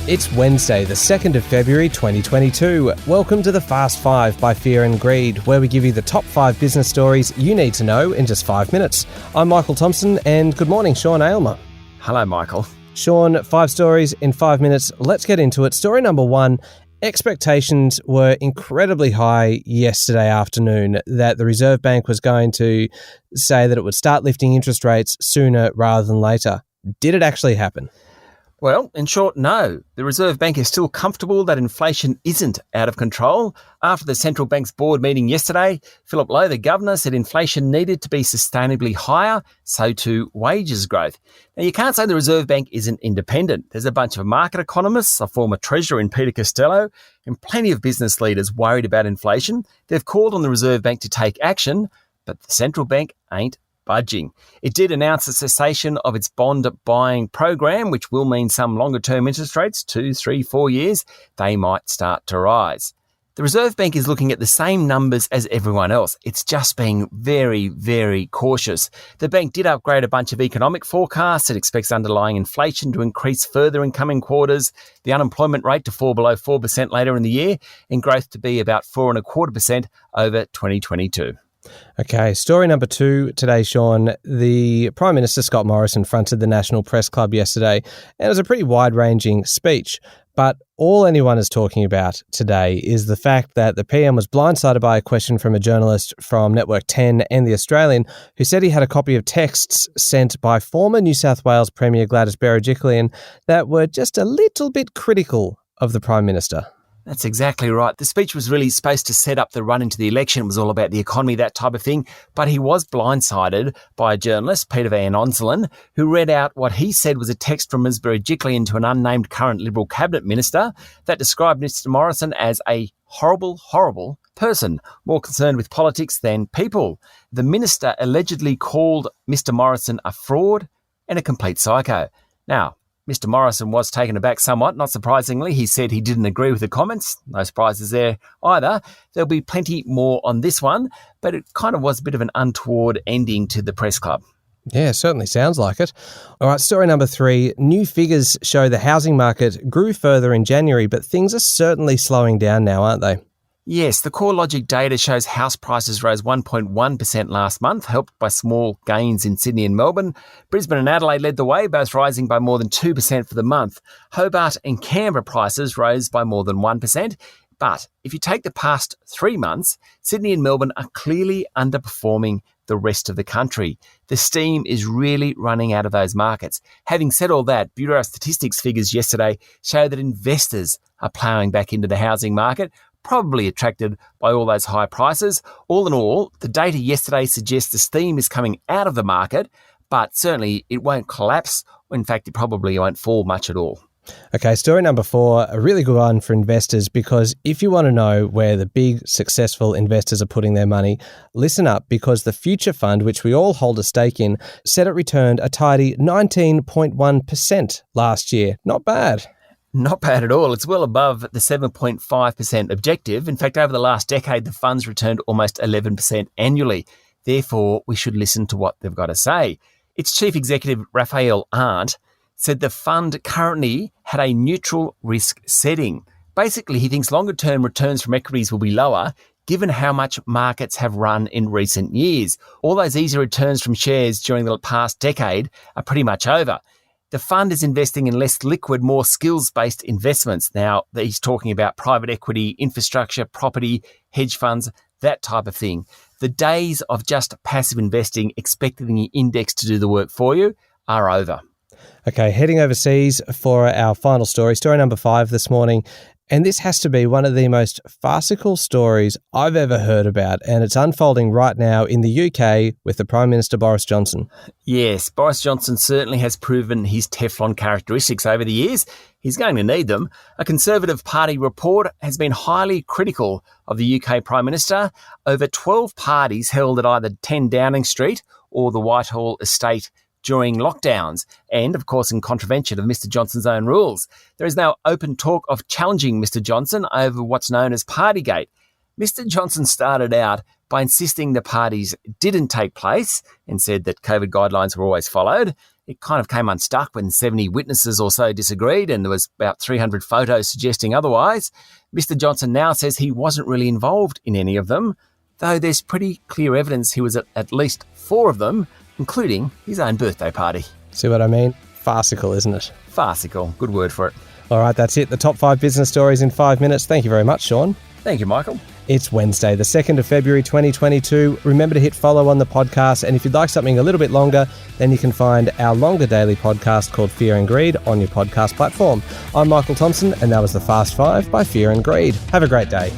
It's Wednesday, the 2nd of February 2022. Welcome to the Fast 5 by Fear and Greed, where we give you the top 5 business stories you need to know in just 5 minutes. I'm Michael Thompson, and good morning, Sean Aylmer. Hello, Michael. Sean, 5 stories in 5 minutes. Let's get into it. Story number 1. Expectations were incredibly high yesterday afternoon that the Reserve Bank was going to say that it would start lifting interest rates sooner rather than later. Did it actually happen? Well, in short, no. The Reserve Bank is still comfortable that inflation isn't out of control. After the central bank's board meeting yesterday, Philip Lowe, the governor, said inflation needed to be sustainably higher, so too wages growth. Now, you can't say the Reserve Bank isn't independent. There's a bunch of market economists, a former treasurer in Peter Costello, and plenty of business leaders worried about inflation. They've called on the Reserve Bank to take action, but the central bank ain't budging. It did announce the cessation of its bond buying program, which will mean some longer term interest rates, 2, 3, 4 years, they might start to rise. The Reserve Bank is looking at the same numbers as everyone else. It's just being very, very cautious. The bank did upgrade a bunch of economic forecasts. It expects underlying inflation to increase further in coming quarters, the unemployment rate to fall below 4% later in the year, and growth to be about 4.25% over 2022. Okay, story number 2 today, Sean. The Prime Minister, Scott Morrison, fronted the National Press Club yesterday, and it was a pretty wide-ranging speech. But all anyone is talking about today is the fact that the PM was blindsided by a question from a journalist from Network 10 and The Australian who said he had a copy of texts sent by former New South Wales Premier Gladys Berejiklian that were just a little bit critical of the Prime Minister. That's exactly right. The speech was really supposed to set up the run into the election. It was all about the economy, that type of thing. But he was blindsided by a journalist, Peter Van Onselen, who read out what he said was a text from Ms Berejiklian to an unnamed current Liberal cabinet minister that described Mr Morrison as a horrible, horrible person, more concerned with politics than people. The minister allegedly called Mr Morrison a fraud and a complete psycho. Now, Mr Morrison was taken aback somewhat. Not surprisingly, he said he didn't agree with the comments. No surprises there either. There'll be plenty more on this one, but it kind of was a bit of an untoward ending to the press club. Yeah, certainly sounds like it. All right, story number 3. New figures show the housing market grew further in January, but things are certainly slowing down now, aren't they? Yes, the CoreLogic data shows house prices rose 1.1% last month, helped by small gains in Sydney and Melbourne. Brisbane and Adelaide led the way, both rising by more than 2% for the month. Hobart and Canberra prices rose by more than 1%. But if you take the past 3 months, Sydney and Melbourne are clearly underperforming the rest of the country. The steam is really running out of those markets. Having said all that, Bureau of Statistics figures yesterday show that investors are ploughing back into the housing market, probably attracted by all those high prices. All in all, the data yesterday suggests the steam is coming out of the market, but certainly it won't collapse. In fact, it probably won't fall much at all. Okay, story number 4, a really good one for investors, because if you want to know where the big successful investors are putting their money, listen up, because the Future Fund, which we all hold a stake in, said it returned a tidy 19.1% last year. Not bad. Not bad at all. It's well above the 7.5% objective. In fact, over the last decade, the fund's returned almost 11% annually. Therefore, we should listen to what they've got to say. Its chief executive, Raphael Arndt, said the fund currently had a neutral risk setting. Basically, he thinks longer-term returns from equities will be lower, given how much markets have run in recent years. All those easy returns from shares during the past decade are pretty much over. The fund is investing in less liquid, more skills-based investments. Now, he's talking about private equity, infrastructure, property, hedge funds, that type of thing. The days of just passive investing, expecting the index to do the work for you, are over. Okay, heading overseas for our final story, story number 5 this morning. And this has to be one of the most farcical stories I've ever heard about, and it's unfolding right now in the UK with the Prime Minister Boris Johnson. Yes, Boris Johnson certainly has proven his Teflon characteristics over the years. He's going to need them. A Conservative Party report has been highly critical of the UK Prime Minister. Over 12 parties held at either 10 Downing Street or the Whitehall estate during lockdowns and, of course, in contravention of Mr Johnson's own rules. There is now open talk of challenging Mr Johnson over what's known as Partygate. Mr Johnson started out by insisting the parties didn't take place and said that COVID guidelines were always followed. It kind of came unstuck when 70 witnesses or so disagreed, and there was about 300 photos suggesting otherwise. Mr. Johnson now says he wasn't really involved in any of them, though there's pretty clear evidence he was at least 4 of them, including his own birthday party. See what I mean? Farcical, isn't it? Farcical. Good word for it. All right, that's it. The top 5 business stories in 5 minutes. Thank you very much, Sean. Thank you, Michael. It's Wednesday, the 2nd of February 2022. Remember to hit follow on the podcast, and if you'd like something a little bit longer, then you can find our longer daily podcast called Fear and Greed on your podcast platform. I'm Michael Thompson, and that was the Fast 5 by Fear and Greed. Have a great day.